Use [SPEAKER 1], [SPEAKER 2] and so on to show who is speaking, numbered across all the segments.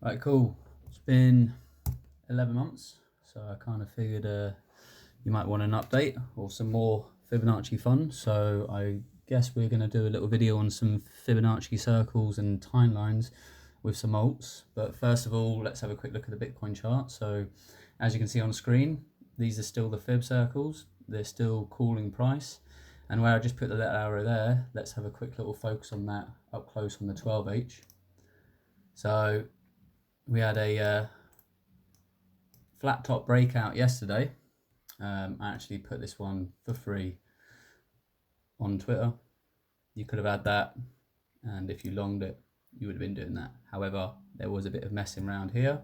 [SPEAKER 1] Right, cool. It's been 11 months, so I kind of figured you might want an update or some more Fibonacci fun. So I guess we're going to do a little video on some Fibonacci circles and timelines with some alts. But first of all, let's have a quick look at the Bitcoin chart. So as you can see on screen, these are still the Fib circles. They're still calling price. And where I just put the little arrow there, let's have a quick little focus on that up close on the 12H. So we had a flat top breakout yesterday. I actually put this one for free on Twitter. You could have had that, and if you longed it, you would have been doing that. However, there was a bit of messing around here.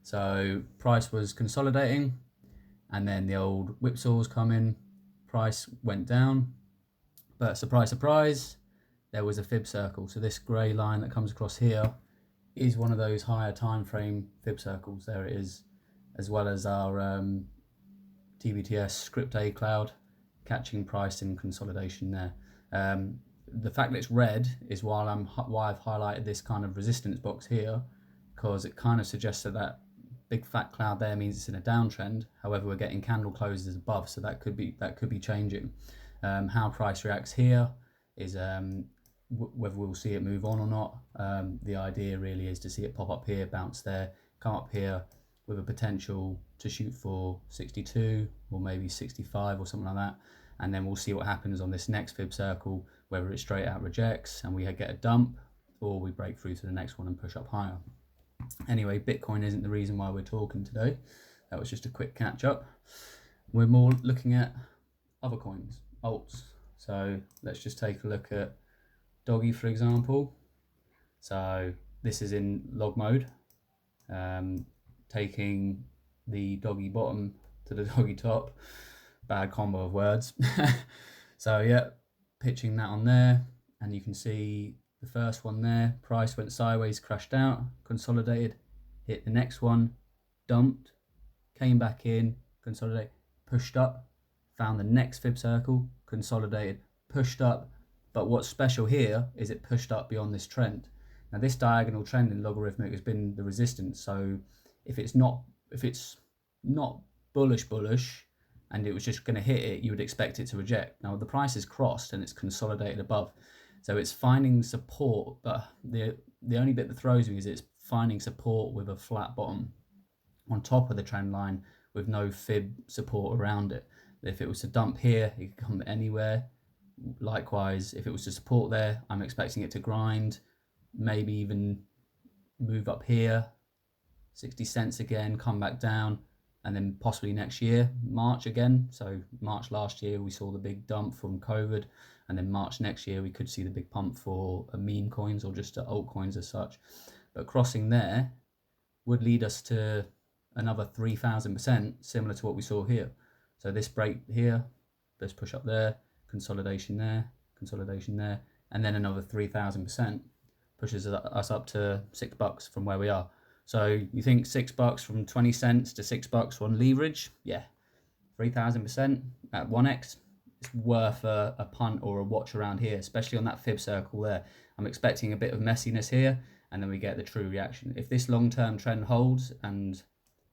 [SPEAKER 1] So price was consolidating, and then the old whipsaws come in, price went down, but surprise, surprise, there was a fib circle. So this grey line that comes across here is one of those higher time frame fib circles. There it is, as well as our TBTS script A cloud catching price in consolidation there. The fact that it's red is why I've highlighted this kind of resistance box here, because it kind of suggests that big fat cloud there means it's in a downtrend. However, we're getting candle closes above, so that could be changing. How price reacts here is whether we'll see it move on or not. The idea really is to see it pop up here, bounce there, come up here with a potential to shoot for 62 or maybe 65 or something like that, and then we'll see what happens on this next fib circle, whether it straight out rejects and we get a dump, or we break through to the next one and push up higher. Anyway, Bitcoin isn't the reason why we're talking today. That was just a quick catch up. We're more looking at other coins, alts. So let's just take a look at Doggy, for example. So this is in log mode, taking the doggy bottom to the doggy top. Bad combo of words. So yeah, pitching that on there, and you can see the first one there, price went sideways, crashed out, consolidated, hit the next one, dumped, came back in, consolidated, pushed up, found the next fib circle, consolidated, pushed up. But what's special here is it pushed up beyond this trend. Now this diagonal trend in logarithmic has been the resistance. So if it's not bullish and it was just going to hit it, you would expect it to reject. Now the price is crossed and it's consolidated above, so it's finding support. But the only bit that throws me is it's finding support with a flat bottom on top of the trend line with no fib support around it. If it was to dump here, it could come anywhere. Likewise, if it was to support there, I'm expecting it to grind, maybe even move up here, 60 cents again, come back down, and then possibly next year, March again. So March last year, we saw the big dump from COVID, and then March next year, we could see the big pump for meme coins or just altcoins as such. But crossing there would lead us to another 3,000%, similar to what we saw here. So this break here, let's push up there, consolidation there, and then another 3,000% pushes us up to $6 from where we are. So you think $6 from 20 cents to $6 on leverage? Yeah, 3,000% at 1x. It's worth a punt or a watch around here, especially on that fib circle there. I'm expecting a bit of messiness here, and then we get the true reaction. If this long-term trend holds and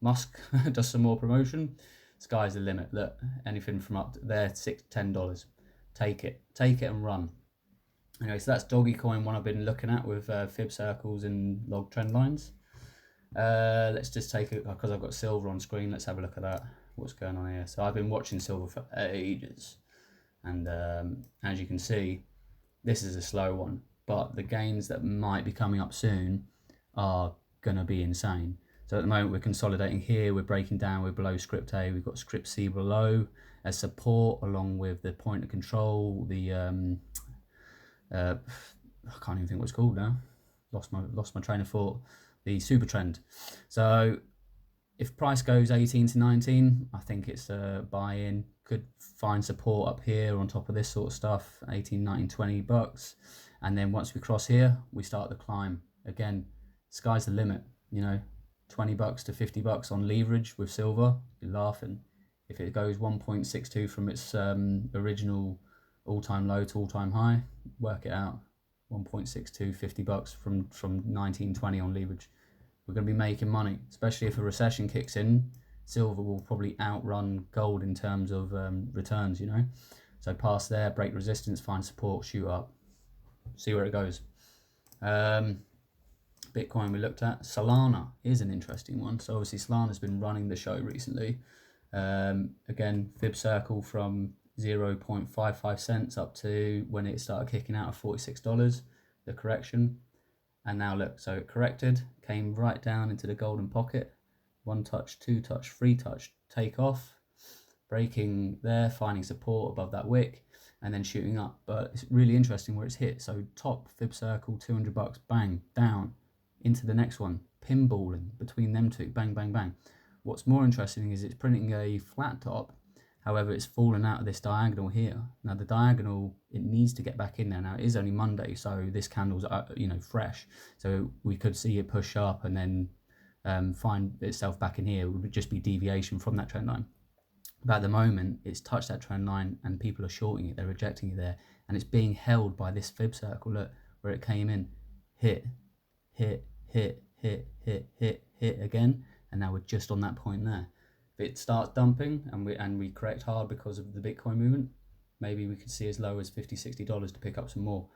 [SPEAKER 1] Musk does some more promotion, sky's the limit. Look, anything from up there, $6, $10. Take it and run. Anyway, so that's Dogecoin, one I've been looking at with fib circles and log trend lines. Let's just take it, because I've got silver on screen, let's have a look at that. What's going on here? So I've been watching silver for ages, and as you can see, this is a slow one, but the gains that might be coming up soon are gonna be insane. So at the moment we're consolidating here, we're breaking down, we're below script A, we've got script C below as support, along with the point of control, the I can't even think what it's called now, lost my train of thought, the super trend. So if price goes 18 to 19, I think it's a buy-in. Could find support up here on top of this sort of stuff, 18, 19, $20. And then once we cross here, we start the climb. Again, sky's the limit, you know, $20 to $50 on leverage with silver, you're laughing. If it goes 1.62 from its original all-time low to all-time high, work it out. 1.62, $50 from 19.20 on leverage. we're going to be making money, especially if a recession kicks in. Silver will probably outrun gold in terms of returns, you know. So pass there, break resistance, find support, shoot up, see where it goes. Bitcoin we looked at. Solana is an interesting one. So obviously Solana's been running the show recently. Again, fib circle from 0.55 cents up to when it started kicking out of $46, the correction. And now look, so it corrected, came right down into the golden pocket. One touch, two touch, three touch, take off, breaking there, finding support above that wick, and then shooting up. But it's really interesting where it's hit. So top fib circle, $200, bang, down into the next one, pinballing between them two, bang, bang, bang. What's more interesting is it's printing a flat top. However, it's fallen out of this diagonal here. Now the diagonal, it needs to get back in there. Now it is only Monday, so this candle's fresh. So we could see it push up and then find itself back in here. It would just be deviation from that trend line. But at the moment, it's touched that trend line and people are shorting it. They're rejecting it there, and it's being held by this fib circle. Look where it came in, hit, hit, hit, hit, hit, hit, hit again, and now we're just on that point there. If it starts dumping and we correct hard because of the Bitcoin movement, maybe we could see as low as $50-$60 to pick up some more,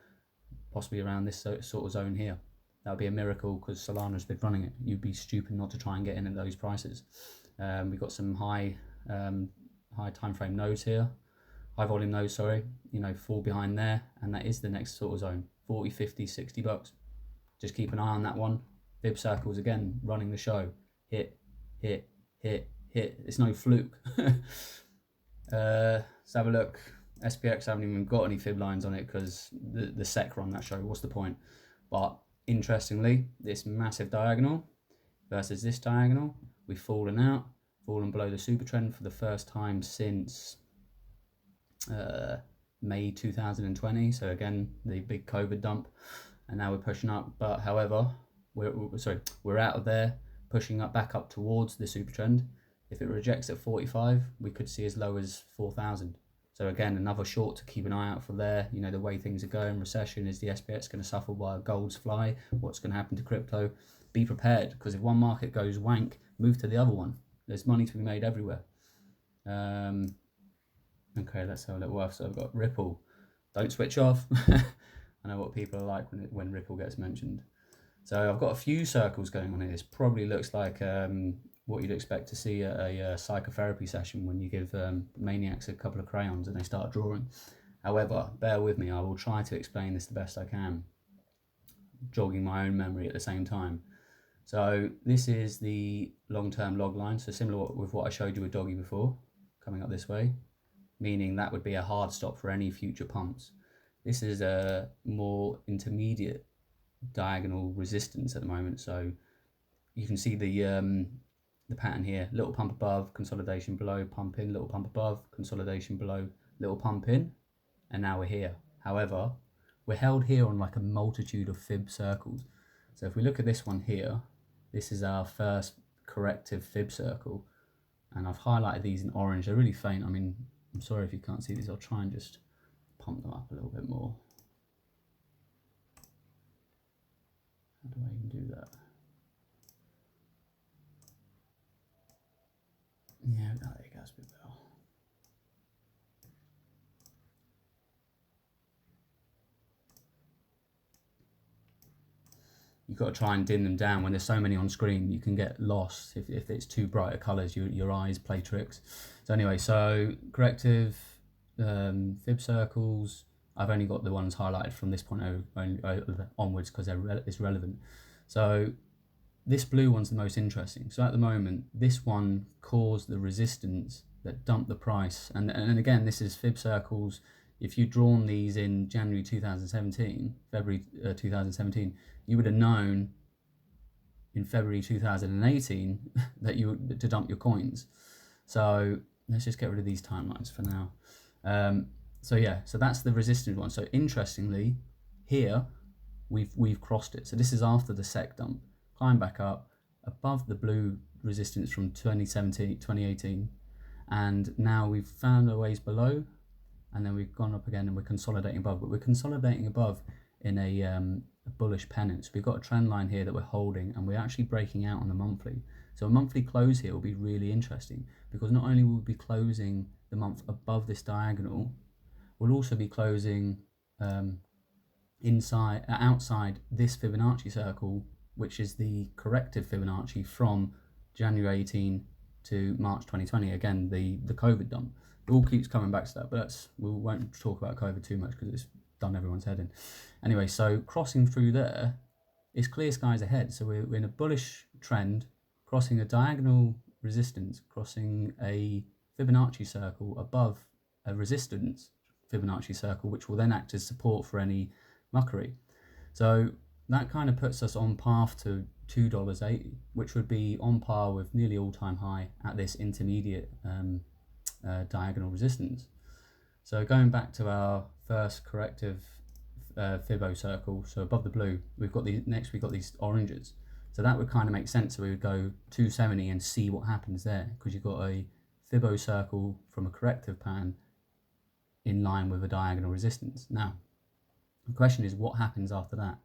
[SPEAKER 1] possibly around this sort of zone here. That would be a miracle because Solana's been running it. You'd be stupid not to try and get in at those prices. We've got some high time frame nodes here, high volume nodes, sorry, fall behind there, and that is the next sort of zone, 40, 50, $60. Just keep an eye on that one. Fib circles again, running the show. Hit, hit, hit, hit. It's no fluke. Let's have a look. SPX haven't even got any fib lines on it because the SEC run that show. What's the point? But interestingly, this massive diagonal versus this diagonal, we've fallen below the super trend for the first time since May 2020. So again, the big COVID dump, and now we're pushing up. But however, we're out of there, pushing up back up towards the super trend. If it rejects at 45, we could see as low as 4,000. So again, another short to keep an eye out for there. The way things are going, recession, is the SPX going to suffer while golds fly? What's going to happen to crypto? Be prepared, because if one market goes wank, move to the other one. There's money to be made everywhere. Okay, let's have a look. So I've got Ripple. Don't switch off. I know what people are like when Ripple gets mentioned. So I've got a few circles going on here. This probably looks like what you'd expect to see at a psychotherapy session when you give maniacs a couple of crayons and they start drawing. However, bear with me, I will try to explain this the best I can, jogging my own memory at the same time. So this is the long-term log line, so similar with what I showed you with Doggy before, coming up this way, meaning that would be a hard stop for any future pumps. This is a more intermediate diagonal resistance at the moment, so you can see the pattern here: little pump above, consolidation below, pump in, little pump above, consolidation below, little pump in, and now we're here. However, we're held here on like a multitude of fib circles. So if we look at this one here, this is our first corrective fib circle, and I've highlighted these in orange. They're really faint. I mean, I'm sorry if you can't see these. I'll try and just pump them up a little bit more. How do I even do that? Yeah, there you go, it's a bit better. You've got to try and dim them down. When there's so many on screen, you can get lost if it's too brighter colours. Your eyes play tricks. So anyway, so corrective fib circles. I've only got the ones highlighted from this point onwards because it's relevant. So this blue one's the most interesting. So at the moment, this one caused the resistance that dumped the price. And again, this is fib circles. If you'd drawn these in January 2017, February 2017, you would have known in February 2018 that you were to dump your coins. So let's just get rid of these timelines for now. So yeah, so that's the resistance one. So interestingly, here we've crossed it. So this is after the SEC dump. Climb back up above the blue resistance from 2018, and now we've found our ways below, and then we've gone up again and we're consolidating above. But we're consolidating above in a bullish pennant. So we've got a trend line here that we're holding, and we're actually breaking out on the monthly. So a monthly close here will be really interesting, because not only will we be closing the month above this diagonal, we'll also be closing outside this Fibonacci circle, which is the corrective Fibonacci from January 18 to March 2020. Again, the COVID dump. It all keeps coming back to that, but we won't talk about COVID too much because it's done everyone's head in. Anyway, so crossing through there is clear skies ahead. So we're in a bullish trend, crossing a diagonal resistance, crossing a Fibonacci circle above a resistance Fibonacci circle, which will then act as support for any muckery. So that kind of puts us on path to $2.80, which would be on par with nearly all-time high at this intermediate diagonal resistance. So going back to our first corrective Fibo circle, so above the blue, we've got these oranges. So that would kind of make sense. So we would go 270 and see what happens there, because you've got a Fibo circle from a corrective pan in line with a diagonal resistance. Now, the question is, what happens after that?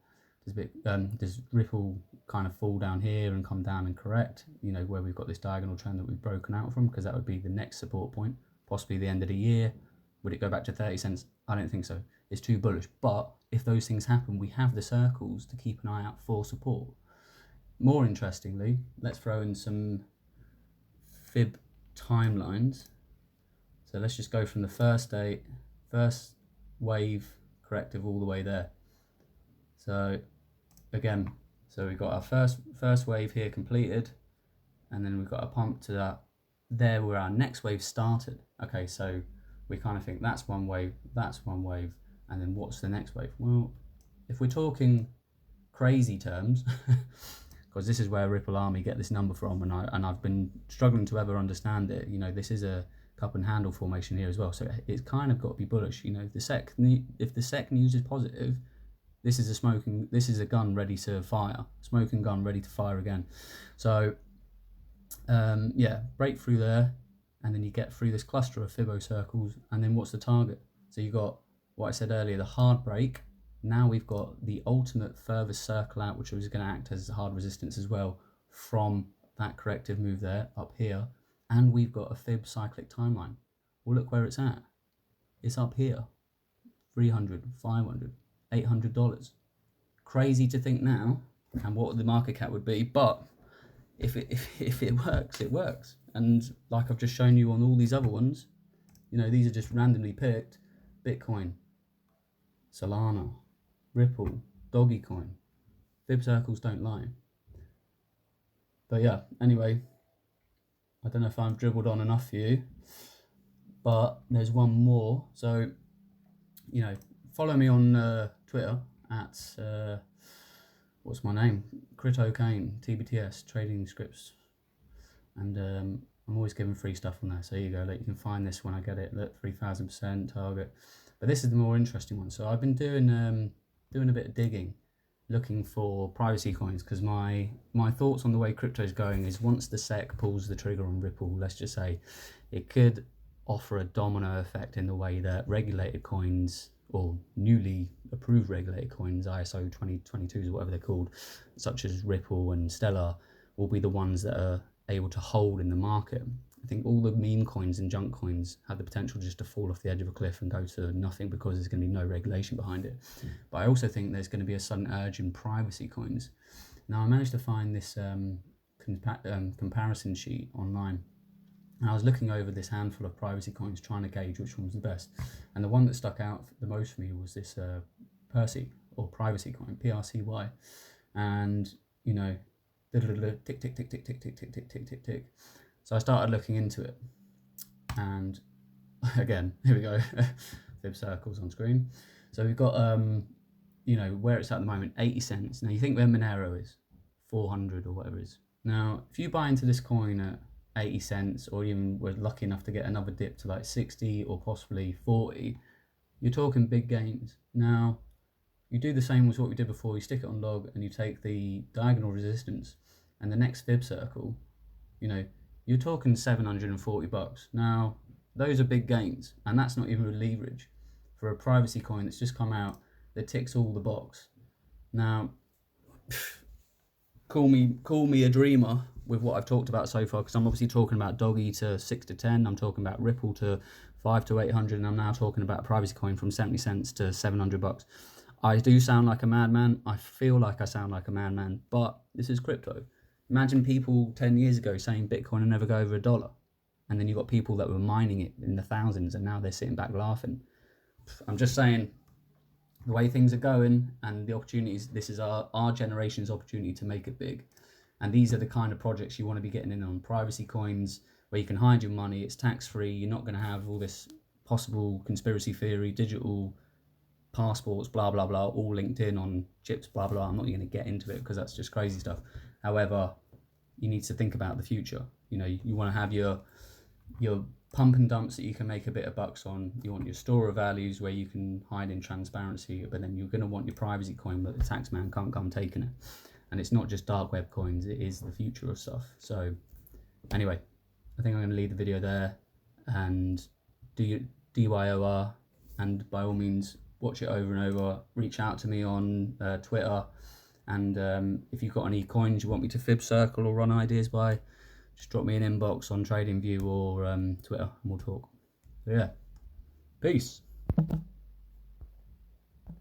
[SPEAKER 1] Does Ripple kind of fall down here and come down and correct, where we've got this diagonal trend that we've broken out from? Because that would be the next support point, possibly the end of the year. Would it go back to 30 cents? I don't think so. It's too bullish. But if those things happen, we have the circles to keep an eye out for support. More interestingly, let's throw in some fib timelines. So let's just go from the first wave corrective all the way there. So again, we've got our first wave here completed, and then we've got a pump to that there where our next wave started. Okay, so we kind of think that's one wave, and then what's the next wave? Well, if we're talking crazy terms, because this is where Ripple Army get this number from, and I've been struggling to ever understand it. This is a cup and handle formation here as well, so it's kind of got to be bullish. If the SEC news is positive, this is a gun ready to fire, smoking gun ready to fire again. So yeah, break through there, and then you get through this cluster of Fibo circles, and then what's the target? So you got what I said earlier, the hard break. Now we've got the ultimate furthest circle out, which is going to act as hard resistance as well from that corrective move there up here. And we've got a fib cyclic timeline. Well, look where it's at. It's up here. $300, $500, $800. Crazy to think now, and what the market cap would be, but if it works, it works. And like I've just shown you on all these other ones, these are just randomly picked. Bitcoin, Solana, Ripple, Dogecoin. Fib circles don't lie. But yeah, anyway, I don't know if I've dribbled on enough for you, but there's one more. So, follow me on Twitter at, what's my name? CryptoCane, TBTS, Trading Scripts. And I'm always giving free stuff on there. So here you go. You can find this when I get it. Look, 3,000% target. But this is the more interesting one. So I've been doing a bit of digging, looking for privacy coins, because my thoughts on the way crypto is going is, once the SEC pulls the trigger on Ripple, let's just say, it could offer a domino effect in the way that regulated coins, or newly approved regulated coins, ISO 2022s or whatever they're called, such as Ripple and Stellar, will be the ones that are able to hold in the market. I think all the meme coins and junk coins have the potential just to fall off the edge of a cliff and go to nothing, because there's going to be no regulation behind it. But I also think there's going to be a sudden urge in privacy coins. Now, I managed to find this comparison sheet online, and I was looking over this handful of privacy coins, trying to gauge which one was the best. And the one that stuck out the most for me was this prcy, or privacy coin, prcy. And tick, tick, tick, tick, tick, tick, tick, tick, tick, tick, tick. So I started looking into it, and again, here we go, fib circles on screen. So we've got, where it's at the moment, 80 cents. Now you think where Monero is, 400 or whatever it is. Now, if you buy into this coin at 80 cents, or even we're lucky enough to get another dip to like 60 or possibly 40, you're talking big gains. Now, you do the same as what we did before. You stick it on log, and you take the diagonal resistance and the next fib circle, you're talking $740. Now, those are big gains, and that's not even with leverage. For a privacy coin that's just come out, that ticks all the box. Now, call me a dreamer with what I've talked about so far, because I'm obviously talking about Doggy to 6 to 10, I'm talking about Ripple to 5 to 800, and I'm now talking about privacy coin from 70 cents to $700. I do sound like a madman. I feel like I sound like a madman, but this is crypto. Imagine people 10 years ago saying Bitcoin will never go over $1. And then you've got people that were mining it in the thousands, and now they're sitting back laughing. I'm just saying, the way things are going and the opportunities, this is our generation's opportunity to make it big. And these are the kind of projects you want to be getting in on. Privacy coins, where you can hide your money, it's tax-free, you're not going to have all this possible conspiracy theory, digital passports, blah, blah, blah, all linked in on chips, blah, blah. I'm not going to get into it because that's just crazy stuff. However, you need to think about the future. You know, you want to have your pump and dumps that you can make a bit of bucks on. You want your store of values where you can hide in transparency, but then you're going to want your privacy coin, but the tax man can't come taking it. And it's not just dark web coins, it is the future of stuff. So anyway, I think I'm going to leave the video there, and do DYOR, and by all means watch it over and over. Reach out to me on Twitter, and if you've got any coins you want me to fib circle or run ideas by, just drop me an inbox on Tradingview or Twitter, and we'll talk. So yeah, peace.